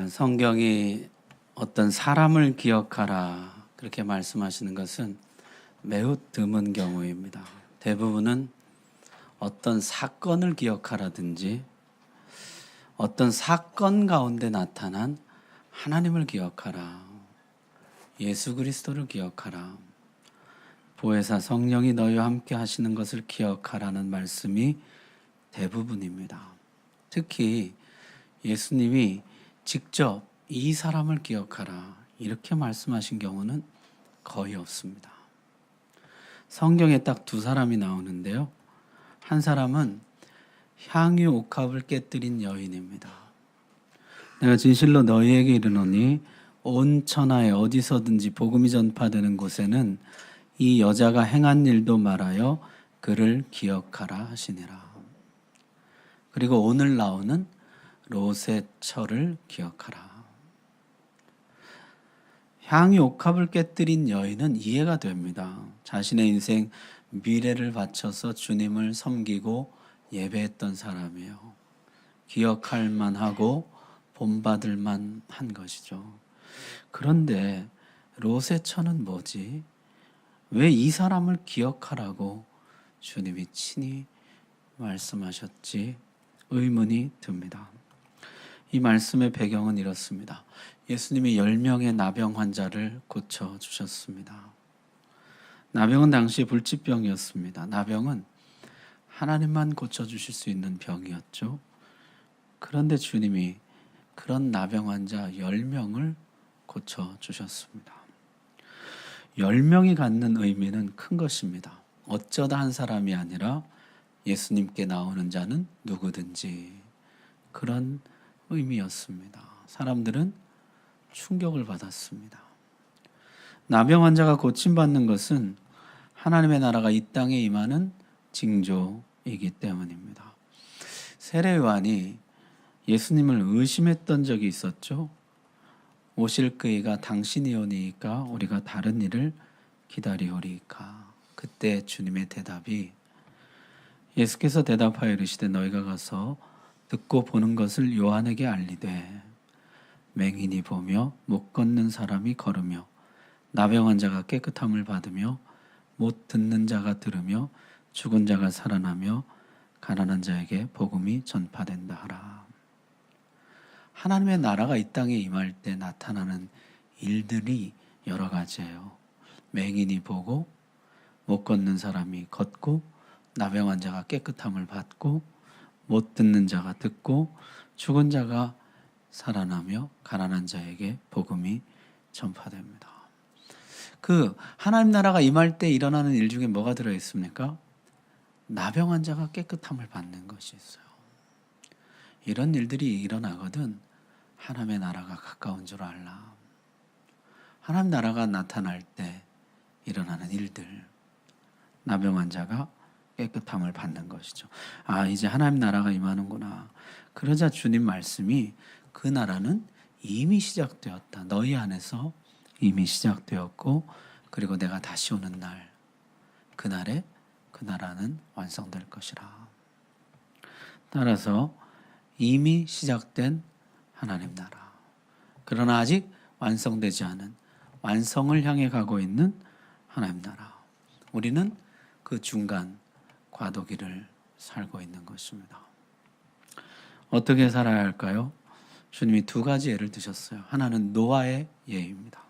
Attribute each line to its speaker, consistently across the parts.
Speaker 1: 성경이 어떤 사람을 기억하라 그렇게 말씀하시는 것은 매우 드문 경우입니다. 대부분은 어떤 사건을 기억하라든지 어떤 사건 가운데 나타난 하나님을 기억하라, 예수 그리스도를 기억하라, 보혜사 성령이 너희와 함께 하시는 것을 기억하라는 말씀이 대부분입니다. 특히 예수님이 직접 이 사람을 기억하라 이렇게 말씀하신 경우는 거의 없습니다. 성경에 딱 두 사람이 나오는데요. 한 사람은 향유 옥합을 깨뜨린 여인입니다. 내가 진실로 너희에게 이르노니 온 천하에 어디서든지 복음이 전파되는 곳에는 이 여자가 행한 일도 말하여 그를 기억하라 하시니라. 그리고 오늘 나오는 롯의 처를 기억하라. 향유 옥합을 깨뜨린 여인은 이해가 됩니다. 자신의 인생 미래를 바쳐서 주님을 섬기고 예배했던 사람이에요. 기억할 만하고 본받을 만한 것이죠. 그런데 롯의 처는 뭐지? 왜 이 사람을 기억하라고 주님이 친히 말씀하셨지? 의문이 듭니다. 이 말씀의 배경은 이렇습니다. 예수님이 10명의 나병 환자를 고쳐주셨습니다. 나병은 당시 불치병이었습니다. 나병은 하나님만 고쳐주실 수 있는 병이었죠. 그런데 주님이 그런 나병 환자 10명을 고쳐주셨습니다. 10명이 갖는 의미는 큰 것입니다. 어쩌다 한 사람이 아니라 예수님께 나오는 자는 누구든지, 그런 의미였습니다. 사람들은 충격을 받았습니다. 나병 환자가 고침받는 것은 하나님의 나라가 이 땅에 임하는 징조이기 때문입니다. 세례 요한이 예수님을 의심했던 적이 있었죠. 오실 그이가 당신이 오니까 우리가 다른 일을 기다리오리이까. 그때 주님의 대답이, 예수께서 대답하여 이르시되 너희가 가서 듣고 보는 것을 요한에게 알리되 맹인이 보며 못 걷는 사람이 걸으며 나병 환자가 깨끗함을 받으며 못 듣는 자가 들으며 죽은 자가 살아나며 가난한 자에게 복음이 전파된다 하라. 하나님의 나라가 이 땅에 임할 때 나타나는 일들이 여러 가지예요. 맹인이 보고 못 걷는 사람이 걷고 나병 환자가 깨끗함을 받고 못 듣는 자가 듣고 죽은 자가 살아나며 가난한 자에게 복음이 전파됩니다. 그 하나님 나라가 임할 때 일어나는 일 중에 뭐가 들어있습니까? 나병 환자가 깨끗함을 받는 것이 있어요. 이런 일들이 일어나거든 하나님의 나라가 가까운 줄 알라. 하나님 나라가 나타날 때 일어나는 일들, 나병 환자가 깨끗함을 받는 것이죠. 아, 이제 하나님 나라가 임하는구나. 그러자 주님 말씀이 그 나라는 이미 시작되었다. 너희 안에서 이미 시작되었고, 그리고 내가 다시 오는 날, 그날에 그 나라는 완성될 것이라. 따라서 이미 시작된 하나님 나라, 그러나 아직 완성되지 않은, 완성을 향해 가고 있는 하나님 나라, 우리는 그 중간 과도기를 살고 있는 것입니다. 어떻게 살아야 할까요? 주님이 두 가지 예를 드셨어요. 하나는 노아의 예입니다.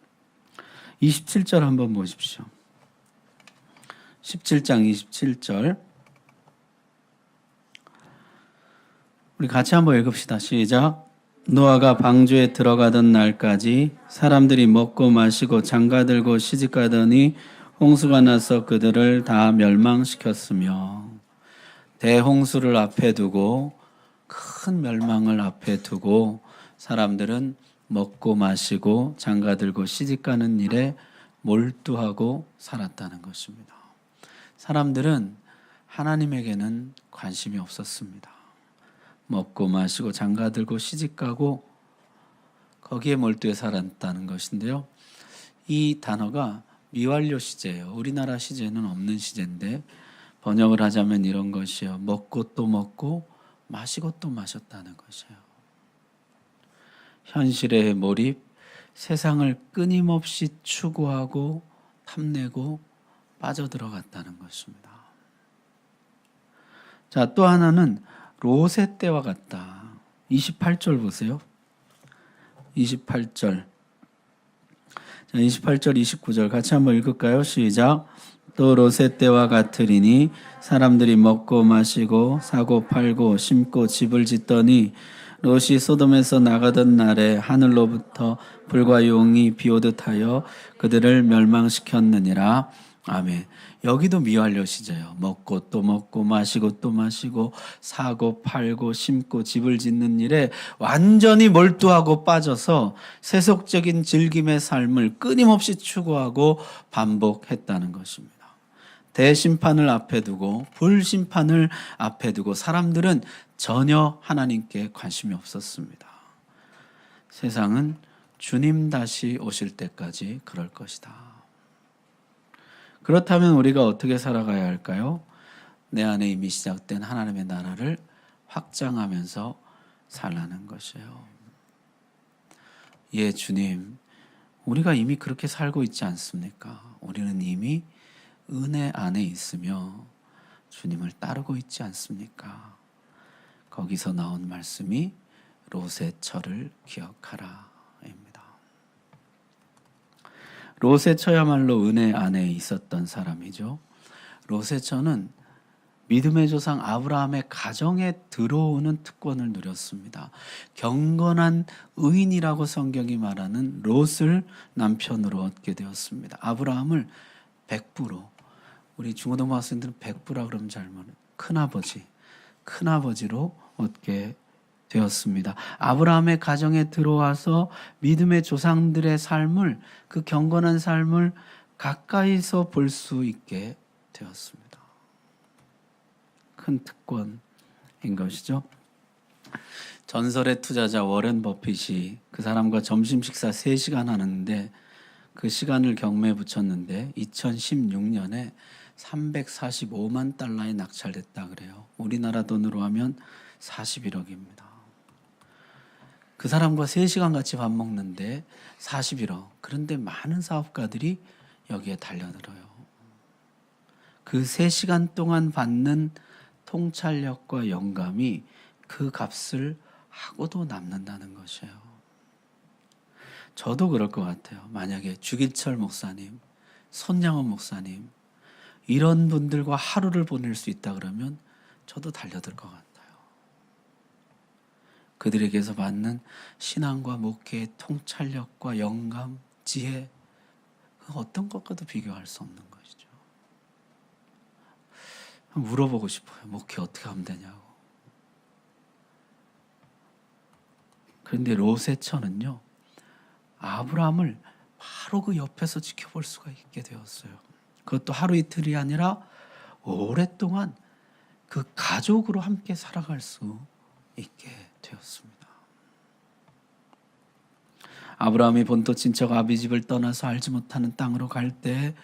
Speaker 1: 27절 한번 보십시오. 17장 27절 우리 같이 한번 읽읍시다. 시작. 노아가 방주에 들어가던 날까지 사람들이 먹고 마시고 장가들고 시집가더니 홍수가 나서 그들을 다 멸망시켰으며, 대홍수를 앞에 두고, 큰 멸망을 앞에 두고 사람들은 먹고 마시고 장가들고 시집가는 일에 몰두하고 살았다는 것입니다. 사람들은 하나님에게는 관심이 없었습니다. 먹고 마시고 장가들고 시집가고 거기에 몰두해 살았다는 것인데요. 이 단어가 미완료 시제예요. 우리나라 시제는 없는 시제인데 번역을 하자면 이런 것이에요. 먹고 또 먹고 마시고 또 마셨다는 것이에요. 현실에 몰입, 세상을 끊임없이 추구하고 탐내고 빠져들어갔다는 것입니다. 자, 또 하나는 롯의 때와 같다. 28절 보세요. 28절. 자, 28절, 29절 같이 한번 읽을까요? 시작. 또 롯의 때와 같으리니 사람들이 먹고 마시고 사고 팔고 심고 집을 짓더니 롯이 소돔에서 나가던 날에 하늘로부터 불과 용이 비오듯 하여 그들을 멸망시켰느니라. 아멘. 여기도 미완료 시제요. 먹고 또 먹고 마시고 또 마시고 사고 팔고 심고 집을 짓는 일에 완전히 몰두하고 빠져서 세속적인 즐김의 삶을 끊임없이 추구하고 반복했다는 것입니다. 대심판을 앞에 두고 불심판을 앞에 두고 사람들은 전혀 하나님께 관심이 없었습니다. 세상은 주님 다시 오실 때까지 그럴 것이다. 그렇다면 우리가 어떻게 살아가야 할까요? 내 안에 이미 시작된 하나님의 나라를 확장하면서 살라는 것이에요. 예, 주님, 우리가 이미 그렇게 살고 있지 않습니까? 우리는 이미 은혜 안에 있으며 주님을 따르고 있지 않습니까? 거기서 나온 말씀이 롯의 처를 기억하라 입니다. 롯의 처야말로 은혜 안에 있었던 사람이죠. 롯의 처는 믿음의 조상 아브라함의 가정에 들어오는 특권을 누렸습니다. 경건한 의인이라고 성경이 말하는 롯을 남편으로 얻게 되었습니다. 아브라함을 백부로, 우리 중고등부 학생들은 백부라 그러면 잘 모르는 큰아버지로 얻게 되었습니다. 아브라함의 가정에 들어와서 믿음의 조상들의 삶을, 그 경건한 삶을 가까이서 볼 수 있게 되었습니다. 큰 특권인 것이죠. 전설의 투자자 워렌 버핏이 그 사람과 점심 식사 3시간 하는데 그 시간을 경매에 붙였는데 2016년에 345만 달러에 낙찰됐다 그래요. 우리나라 돈으로 하면 41억입니다. 그 사람과 3시간 같이 밥 먹는데 41억. 그런데 많은 사업가들이 여기에 달려들어요. 그 3시간 동안 받는 통찰력과 영감이 그 값을 하고도 남는다는 것이에요. 저도 그럴 것 같아요. 만약에 주길철 목사님, 손양원 목사님 이런 분들과 하루를 보낼 수 있다 그러면 저도 달려들 것 같아요. 그들에게서 받는 신앙과 목회의 통찰력과 영감, 지혜 그 어떤 것과도 비교할 수 없는 것이죠. 물어보고 싶어요. 목회 어떻게 하면 되냐고. 그런데 롯의 처는요, 아브라함을 바로 그 옆에서 지켜볼 수가 있게 되었어요. 그것도 하루 이틀이 아니라 오랫동안 그 가족으로 함께 살아갈 수 있게 되었습니다. 아브라함이 본토 친척 아비집을 떠나서 알지 못하는 땅으로 갈 때,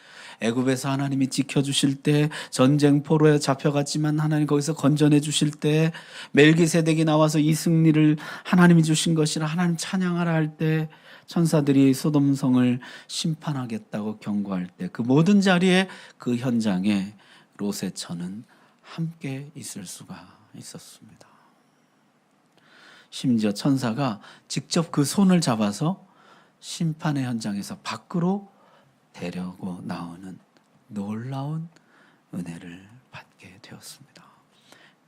Speaker 1: 애굽에서 하나님이 지켜주실 때, 전쟁 포로에 잡혀갔지만 하나님 거기서 건져내 주실 때, 멜기세덱이 나와서 이 승리를 하나님이 주신 것이라 하나님 찬양하라 할 때, 천사들이 소돔성을 심판하겠다고 경고할 때, 그 모든 자리에, 그 현장에 롯의 처는 함께 있을 수가 있었습니다. 심지어 천사가 직접 그 손을 잡아서 심판의 현장에서 밖으로 데려고 나오는 놀라운 은혜를 받게 되었습니다.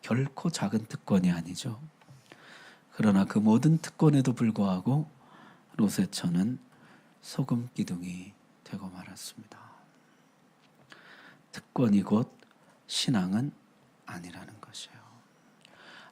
Speaker 1: 결코 작은 특권이 아니죠. 그러나 그 모든 특권에도 불구하고 롯의 처는 소금 기둥이 되고 말았습니다. 특권이 곧 신앙은 아니라는 것이에요.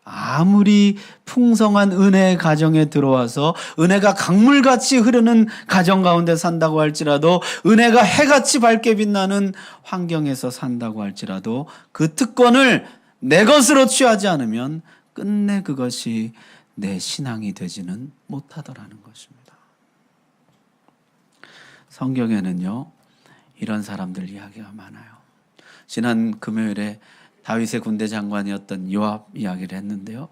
Speaker 1: 아무리 풍성한 은혜의 가정에 들어와서 은혜가 강물같이 흐르는 가정 가운데 산다고 할지라도, 은혜가 해같이 밝게 빛나는 환경에서 산다고 할지라도 그 특권을 내 것으로 취하지 않으면 끝내 그것이 내 신앙이 되지는 못하더라는 것입니다. 성경에는요, 이런 사람들 이야기가 많아요. 지난 금요일에 다윗의 군대 장관이었던 요압 이야기를 했는데요.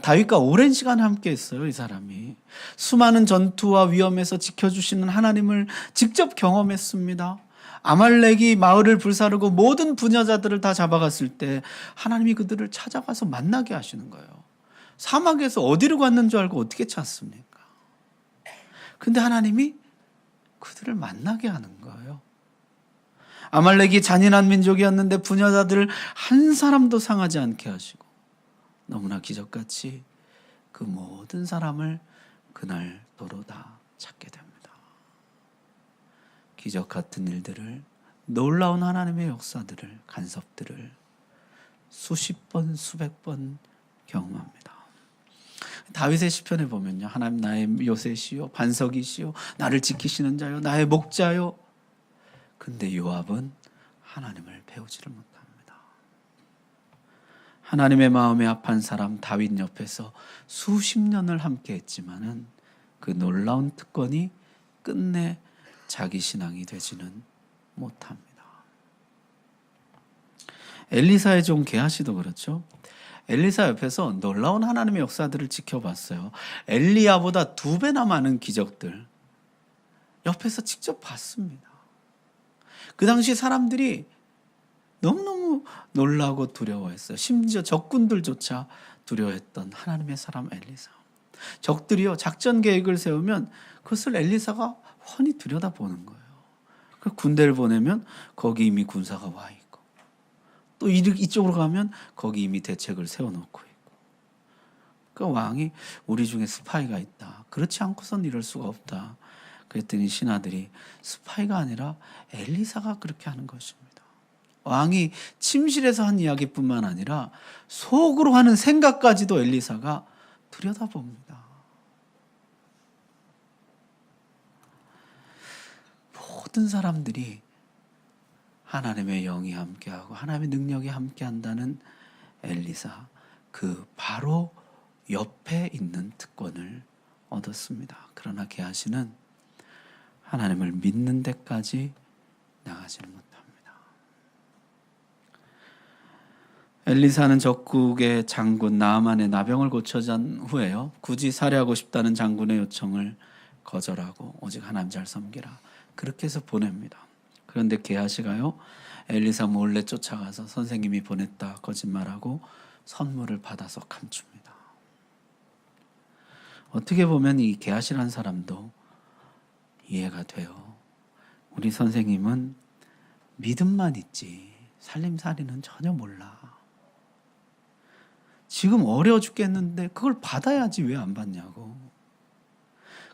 Speaker 1: 다윗과 오랜 시간 함께 했어요. 이 사람이 수많은 전투와 위험에서 지켜주시는 하나님을 직접 경험했습니다. 아말렉이 마을을 불사르고 모든 부녀자들을 다 잡아갔을 때 하나님이 그들을 찾아가서 만나게 하시는 거예요. 사막에서 어디로 갔는 줄 알고 어떻게 찾습니까? 근데 하나님이 그들을 만나게 하는 거예요. 아말렉이 잔인한 민족이었는데 부녀자들을 한 사람도 상하지 않게 하시고 너무나 기적같이 그 모든 사람을 그날 도로 다 찾게 됩니다. 기적 같은 일들을, 놀라운 하나님의 역사들을, 간섭들을 수십 번, 수백 번 경험합니다. 다윗의 시편에 보면요, 하나님 나의 요새시요 반석이시요 나를 지키시는 자요 나의 목자요. 근데 요압은 하나님을 배우지를 못합니다. 하나님의 마음에 합한 사람 다윗 옆에서 수십 년을 함께 했지만은 그 놀라운 특권이 끝내 자기 신앙이 되지는 못합니다. 엘리사의 종 게하시도 그렇죠. 엘리사 옆에서 놀라운 하나님의 역사들을 지켜봤어요. 엘리야보다 2배나 많은 기적들 옆에서 직접 봤습니다. 그 당시 사람들이 너무너무 놀라고 두려워했어요. 심지어 적군들조차 두려워했던 하나님의 사람 엘리사. 적들이요, 작전 계획을 세우면 그것을 엘리사가 훤히 들여다보는 거예요. 군대를 보내면 거기 이미 군사가 와 있고, 또 이쪽으로 가면 거기 이미 대책을 세워놓고 있고. 그러니까 왕이 우리 중에 스파이가 있다, 그렇지 않고선 이럴 수가 없다. 그랬더니 신하들이 스파이가 아니라 엘리사가 그렇게 하는 것입니다. 왕이 침실에서 한 이야기뿐만 아니라 속으로 하는 생각까지도 엘리사가 들여다봅니다. 모든 사람들이 하나님의 영이 함께하고 하나님의 능력이 함께한다는 엘리사, 그 바로 옆에 있는 특권을 얻었습니다. 그러나 게하시는 하나님을 믿는 데까지 나가지는 못합니다. 엘리사는 적국의 장군 나아만의 나병을 고쳐잔 후에요, 굳이 살해하고 싶다는 장군의 요청을 거절하고 오직 하나님 잘 섬기라, 그렇게 해서 보냅니다. 그런데 게하시가요, 엘리사 몰래 쫓아가서 선생님이 보냈다 거짓말하고 선물을 받아서 감춥니다. 어떻게 보면 이 게하시라는 사람도 이해가 돼요. 우리 선생님은 믿음만 있지 살림살이는 전혀 몰라. 지금 어려워 죽겠는데 그걸 받아야지 왜 안 받냐고.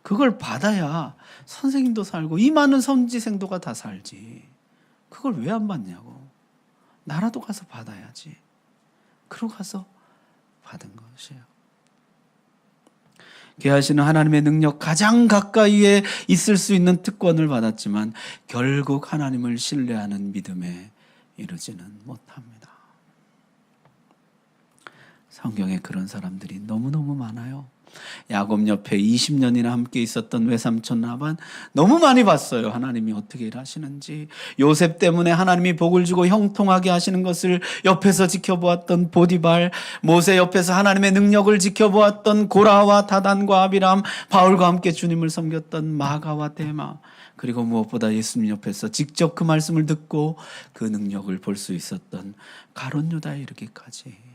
Speaker 1: 그걸 받아야 선생님도 살고 이 많은 선지생도가 다 살지. 그걸 왜 안 받냐고. 나라도 가서 받아야지. 그러고 가서 받은 것이에요. 게하시는 하나님의 능력 가장 가까이에 있을 수 있는 특권을 받았지만 결국 하나님을 신뢰하는 믿음에 이르지는 못합니다. 성경에 그런 사람들이 너무너무 많아요. 야곱 옆에 20년이나 함께 있었던 외삼촌 라반, 너무 많이 봤어요. 하나님이 어떻게 일하시는지. 요셉 때문에 하나님이 복을 주고 형통하게 하시는 것을 옆에서 지켜보았던 보디발, 모세 옆에서 하나님의 능력을 지켜보았던 고라와 다단과 아비람, 바울과 함께 주님을 섬겼던 마가와 데마, 그리고 무엇보다 예수님 옆에서 직접 그 말씀을 듣고 그 능력을 볼 수 있었던 가룟 유다에 이르기까지.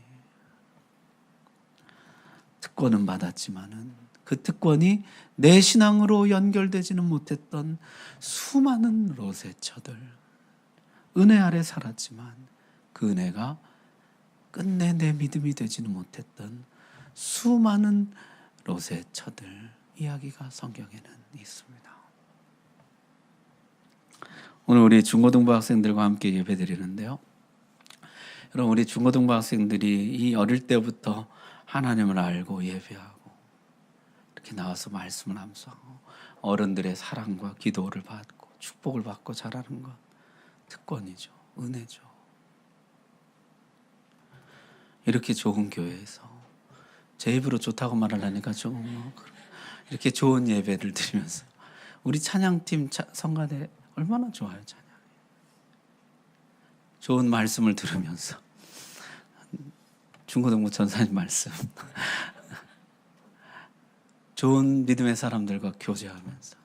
Speaker 1: 특권은 받았지만은 그 특권이 내 신앙으로 연결되지는 못했던 수많은 로세처들, 은혜 아래 살았지만 그 은혜가 끝내 내 믿음이 되지는 못했던 수많은 로세처들 이야기가 성경에는 있습니다. 오늘 우리 중고등부 학생들과 함께 예배드리는데요, 여러분, 우리 중고등부 학생들이 이 어릴 때부터 하나님을 알고 예배하고 이렇게 나와서 말씀을 암송하고 어른들의 사랑과 기도를 받고 축복을 받고 자라는 것, 특권이죠. 은혜죠. 이렇게 좋은 교회에서 제 입으로 좋다고 말하려니까 좀 이렇게 좋은 예배를 드리면서 우리 찬양팀 성가대 얼마나 좋아요. 찬양. 좋은 말씀을 들으면서 중고등부 전사님 말씀. 좋은 믿음의 사람들과 교제하면서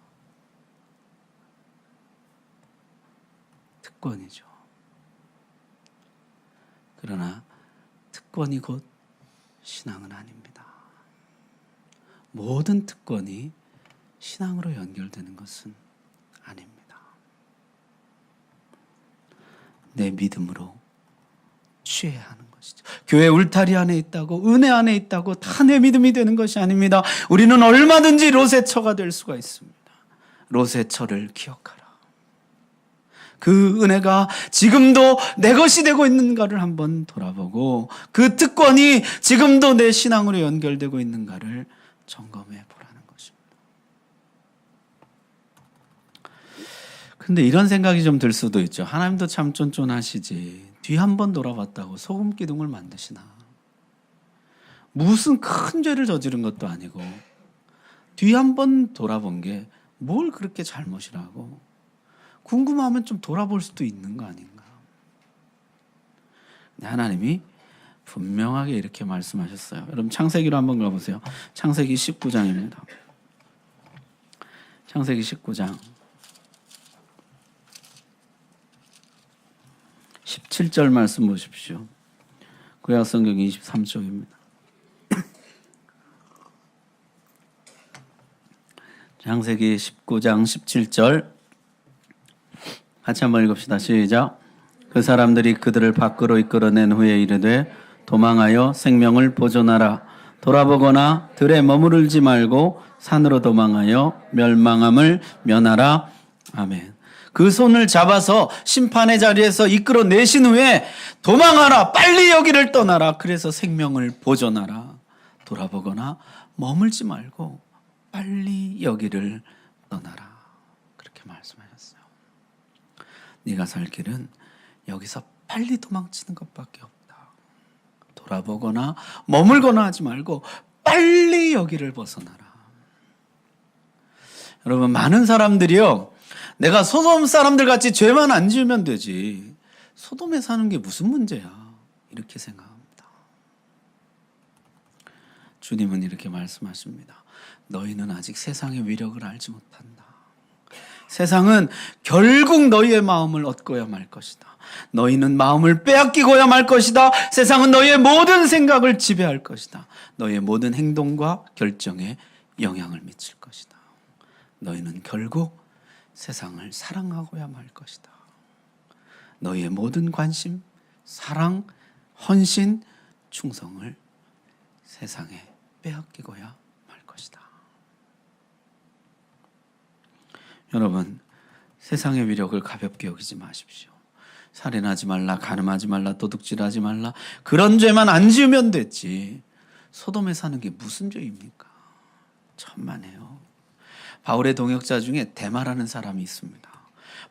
Speaker 1: 특권이죠. 그러나 특권이 곧 신앙은 아닙니다. 모든 특권이 신앙으로 연결되는 것은 아닙니다. 내 믿음으로 취해야 하는 것이죠. 교회 울타리 안에 있다고, 은혜 안에 있다고 다 내 믿음이 되는 것이 아닙니다. 우리는 얼마든지 롯의 처가 될 수가 있습니다. 롯의 처를 기억하라. 그 은혜가 지금도 내 것이 되고 있는가를 한번 돌아보고, 그 특권이 지금도 내 신앙으로 연결되고 있는가를 점검해 보라는 것입니다. 근데 이런 생각이 좀 들 수도 있죠. 하나님도 참 쫀쫀하시지. 뒤 한 번 돌아봤다고 소금 기둥을 만드시나? 무슨 큰 죄를 저지른 것도 아니고 뒤 한 번 돌아본 게 뭘 그렇게 잘못이라고? 궁금하면 좀 돌아볼 수도 있는 거 아닌가? 하나님이 분명하게 이렇게 말씀하셨어요. 여러분 창세기로 한번 가보세요. 창세기 19장입니다. 창세기 19장 17절 말씀 보십시오. 구약성경 23쪽입니다. 창세기 19장 17절 같이 한번 읽읍시다. 시작. 그 사람들이 그들을 밖으로 이끌어낸 후에 이르되 도망하여 생명을 보존하라. 돌아보거나 들에 머무르지 말고 산으로 도망하여 멸망함을 면하라. 아멘. 그 손을 잡아서 심판의 자리에서 이끌어내신 후에 도망하라. 빨리 여기를 떠나라. 그래서 생명을 보존하라. 돌아보거나 머물지 말고 빨리 여기를 떠나라. 그렇게 말씀하셨어요. 네가 살 길은 여기서 빨리 도망치는 것밖에 없다. 돌아보거나 머물거나 하지 말고 빨리 여기를 벗어나라. 여러분, 많은 사람들이요, 내가 소돔 사람들 같이 죄만 안 지으면 되지, 소돔에 사는 게 무슨 문제야, 이렇게 생각합니다. 주님은 이렇게 말씀하십니다. 너희는 아직 세상의 위력을 알지 못한다. 세상은 결국 너희의 마음을 얻고야 말 것이다. 너희는 마음을 빼앗기고야 말 것이다. 세상은 너희의 모든 생각을 지배할 것이다. 너희의 모든 행동과 결정에 영향을 미칠 것이다. 너희는 결국 세상을 사랑하고야 말 것이다. 너희의 모든 관심, 사랑, 헌신, 충성을 세상에 빼앗기고야 말 것이다. 여러분, 세상의 위력을 가볍게 여기지 마십시오. 살인하지 말라, 간음하지 말라, 도둑질하지 말라, 그런 죄만 안 지으면 됐지. 소돔에 사는 게 무슨 죄입니까? 천만에요. 바울의 동역자 중에 데마라는 사람이 있습니다.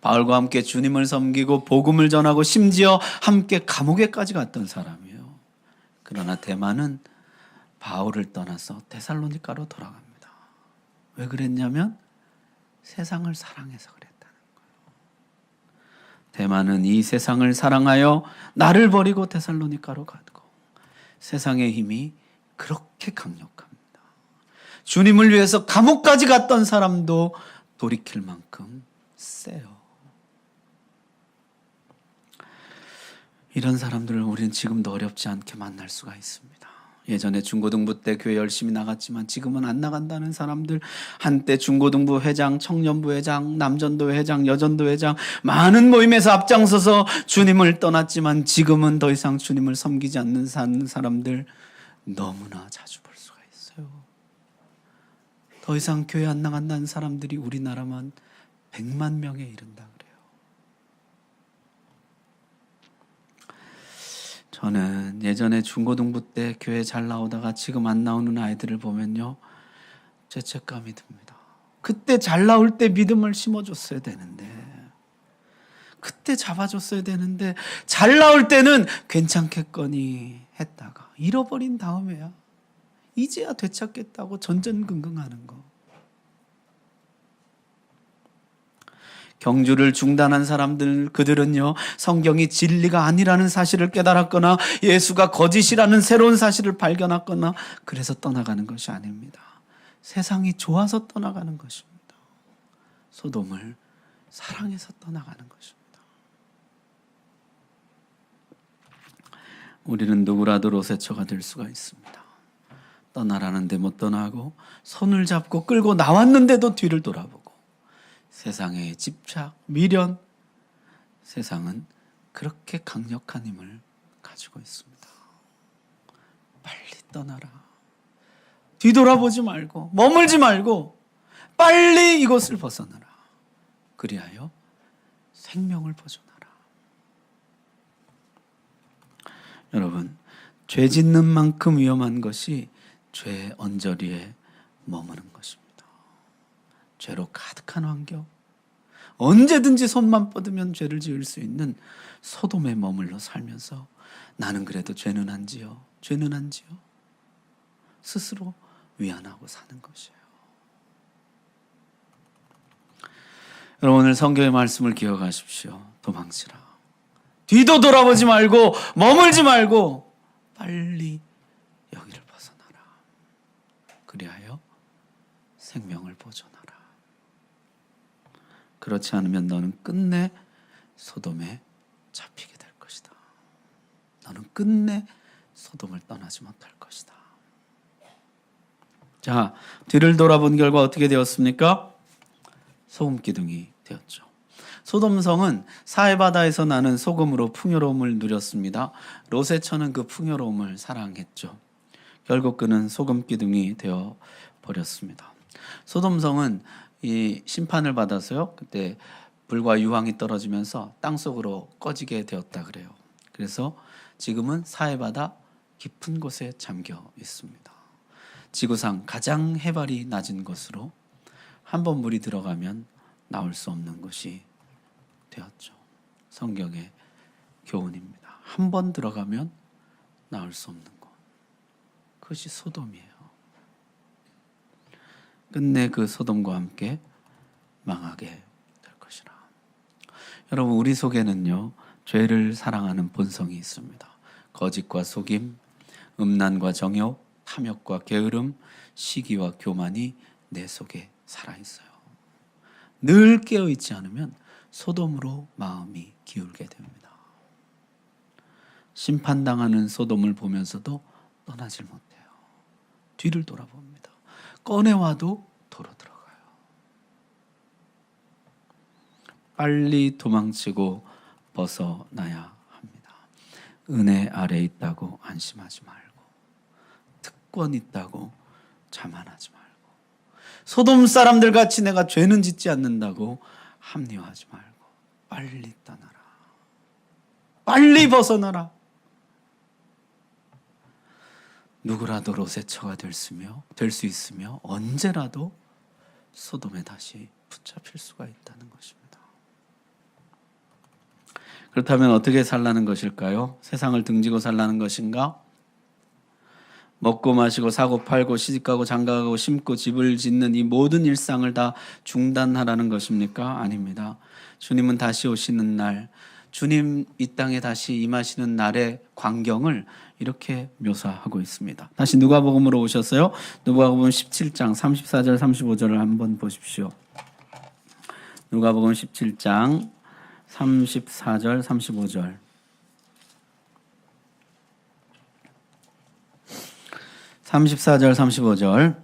Speaker 1: 바울과 함께 주님을 섬기고 복음을 전하고 심지어 함께 감옥에까지 갔던 사람이에요. 그러나 데마는 바울을 떠나서 데살로니가로 돌아갑니다. 왜 그랬냐면 세상을 사랑해서 그랬다는 거예요. 데마는 이 세상을 사랑하여 나를 버리고 데살로니가로 가고, 세상의 힘이 그렇게 강력합니다. 주님을 위해서 감옥까지 갔던 사람도 돌이킬 만큼 세요. 이런 사람들을 우리는 지금도 어렵지 않게 만날 수가 있습니다. 예전에 중고등부 때 교회 열심히 나갔지만 지금은 안 나간다는 사람들, 한때 중고등부 회장, 청년부 회장, 남전도 회장, 여전도 회장, 많은 모임에서 앞장서서 주님을 떠났지만 지금은 더 이상 주님을 섬기지 않는 사람들 너무나 자주 볼 수가 있어요. 더 이상 교회 안 나간다는 사람들이 우리나라만 100만 명에 이른다 그래요. 저는 예전에 중고등부 때 교회 잘 나오다가 지금 안 나오는 아이들을 보면요, 죄책감이 듭니다. 그때 잘 나올 때 믿음을 심어줬어야 되는데, 그때 잡아줬어야 되는데, 잘 나올 때는 괜찮겠거니 했다가 잃어버린 다음에야 이제야 되찾겠다고 전전긍긍하는 거. 경주를 중단한 사람들, 그들은요, 성경이 진리가 아니라는 사실을 깨달았거나 예수가 거짓이라는 새로운 사실을 발견했거나 그래서 떠나가는 것이 아닙니다. 세상이 좋아서 떠나가는 것입니다. 소돔을 사랑해서 떠나가는 것입니다. 우리는 누구라도 롯의 처가 될 수가 있습니다. 떠나라는데 못 떠나고 손을 잡고 끌고 나왔는데도 뒤를 돌아보고 세상의 집착, 미련, 세상은 그렇게 강력한 힘을 가지고 있습니다. 빨리 떠나라. 뒤돌아보지 말고 머물지 말고 빨리 이곳을 벗어나라. 그리하여 생명을 보존하라. 여러분, 죄 짓는 만큼 위험한 것이 죄의 언저리에 머무는 것입니다. 죄로 가득한 환경, 언제든지 손만 뻗으면 죄를 지을 수 있는 소돔에 머물러 살면서 나는 그래도 죄는 안 지어, 죄는 안 지어 스스로 위안하고 사는 것이에요. 여러분, 오늘 성경의 말씀을 기억하십시오. 도망치라. 뒤도 돌아보지 말고 머물지 말고 빨리 여기를 벗어나라. 그리하여 생명을 보존하라. 그렇지 않으면 너는 끝내 소돔에 잡히게 될 것이다. 너는 끝내 소돔을 떠나지 못할 것이다. 자, 뒤를 돌아본 결과 어떻게 되었습니까? 소금기둥이 되었죠. 소돔성은 사해바다에서 나는 소금으로 풍요로움을 누렸습니다. 롯의 처는 그 풍요로움을 사랑했죠. 결국 그는 소금기둥이 되어 버렸습니다. 소돔성은 이 심판을 받아서요, 그때 불과 유황이 떨어지면서 땅속으로 꺼지게 되었다 그래요. 그래서 지금은 사해바다 깊은 곳에 잠겨 있습니다. 지구상 가장 해발이 낮은 곳으로 한 번 물이 들어가면 나올 수 없는 곳이 되었죠. 성경의 교훈입니다. 한 번 들어가면 나올 수 없는 곳. 그것이 소돔이에요. 끝내 그 소돔과 함께 망하게 될 것이라. 여러분, 우리 속에는요, 죄를 사랑하는 본성이 있습니다. 거짓과 속임, 음란과 정욕, 탐욕과 게으름, 시기와 교만이 내 속에 살아있어요. 늘 깨어있지 않으면 소돔으로 마음이 기울게 됩니다. 심판당하는 소돔을 보면서도 떠나질 못해요. 뒤를 돌아봅니다. 꺼내와도 도로 들어가요. 빨리 도망치고 벗어나야 합니다. 은혜 아래 있다고 안심하지 말고, 특권 있다고 자만하지 말고, 소돔 사람들 같이 내가 죄는 짓지 않는다고 합리화하지 말고 빨리 떠나라. 빨리 벗어나라. 누구라도 롯의 처가 될 수 있으며 언제라도 소돔에 다시 붙잡힐 수가 있다는 것입니다. 그렇다면 어떻게 살라는 것일까요? 세상을 등지고 살라는 것인가? 먹고 마시고 사고 팔고 시집가고 장가가고 심고 집을 짓는 이 모든 일상을 다 중단하라는 것입니까? 아닙니다. 주님은 다시 오시는 날, 주님 이 땅에 다시 임하시는 날의 광경을 이렇게 묘사하고 있습니다. 다시 누가복음으로 오셨어요. 누가복음 17장 34절 35절을 한번 보십시오. 누가복음 17장 34절 35절. (34절) (35절)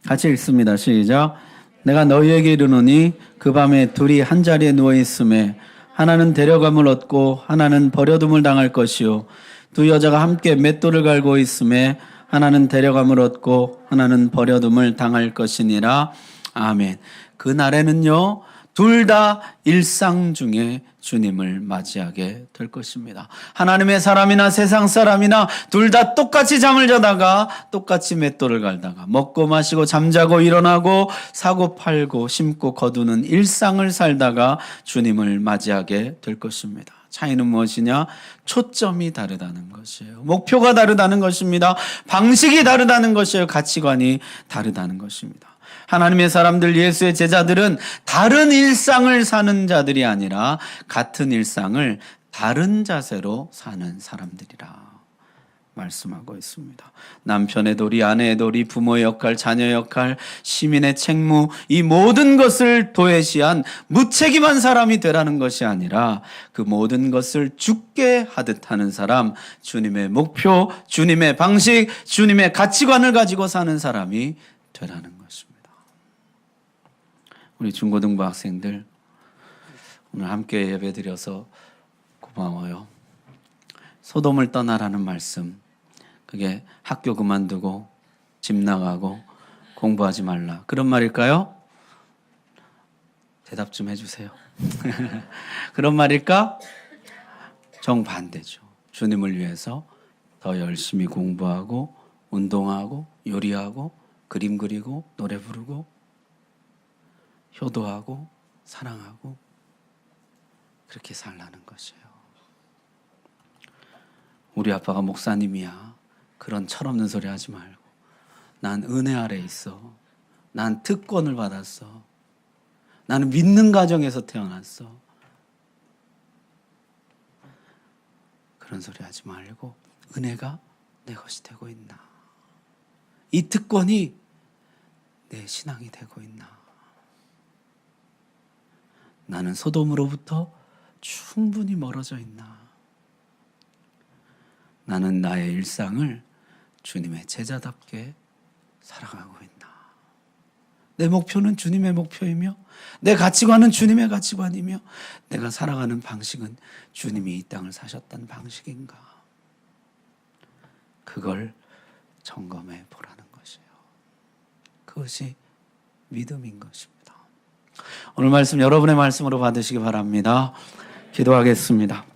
Speaker 1: 같이 읽습니다. 시작. 내가 너희에게 이르노니 그 밤에 둘이 한 자리에 누워 있음에 하나는 데려감을 얻고 하나는 버려둠을 당할 것이요 두 여자가 함께 맷돌을 갈고 있음에 하나는 데려감을 얻고 하나는 버려둠을 당할 것이니라. 아멘. 그 날에는요, 둘 다 일상 중에 주님을 맞이하게 될 것입니다. 하나님의 사람이나 세상 사람이나 둘 다 똑같이 잠을 자다가 똑같이 맷돌을 갈다가 먹고 마시고 잠자고 일어나고 사고 팔고 심고 거두는 일상을 살다가 주님을 맞이하게 될 것입니다. 차이는 무엇이냐? 초점이 다르다는 것이에요. 목표가 다르다는 것입니다. 방식이 다르다는 것이에요. 가치관이 다르다는 것입니다. 하나님의 사람들, 예수의 제자들은 다른 일상을 사는 자들이 아니라 같은 일상을 다른 자세로 사는 사람들이라 말씀하고 있습니다. 남편의 도리, 아내의 도리, 부모의 역할, 자녀의 역할, 시민의 책무, 이 모든 것을 도외시한 무책임한 사람이 되라는 것이 아니라 그 모든 것을 죽게 하듯 하는 사람, 주님의 목표, 주님의 방식, 주님의 가치관을 가지고 사는 사람이 되라는 것입니다. 우리 중고등부 학생들 오늘 함께 예배드려서 고마워요. 소돔을 떠나라는 말씀, 그게 학교 그만두고 집 나가고 공부하지 말라, 그런 말일까요? 대답 좀 해주세요. 그런 말일까? 정반대죠. 주님을 위해서 더 열심히 공부하고 운동하고 요리하고 그림 그리고 노래 부르고 효도하고 사랑하고 그렇게 살라는 것이에요. 우리 아빠가 목사님이야, 그런 철없는 소리 하지 말고, 난 은혜 아래 있어, 난 특권을 받았어, 나는 믿는 가정에서 태어났어, 그런 소리 하지 말고 은혜가 내 것이 되고 있나, 이 특권이 내 신앙이 되고 있나, 나는 소돔으로부터 충분히 멀어져 있나, 나는 나의 일상을 주님의 제자답게 살아가고 있나, 내 목표는 주님의 목표이며 내 가치관은 주님의 가치관이며 내가 살아가는 방식은 주님이 이 땅을 사셨던 방식인가, 그걸 점검해 보라는 것이에요. 그것이 믿음인 것입니다. 오늘 말씀 여러분의 말씀으로 받으시기 바랍니다. 기도하겠습니다.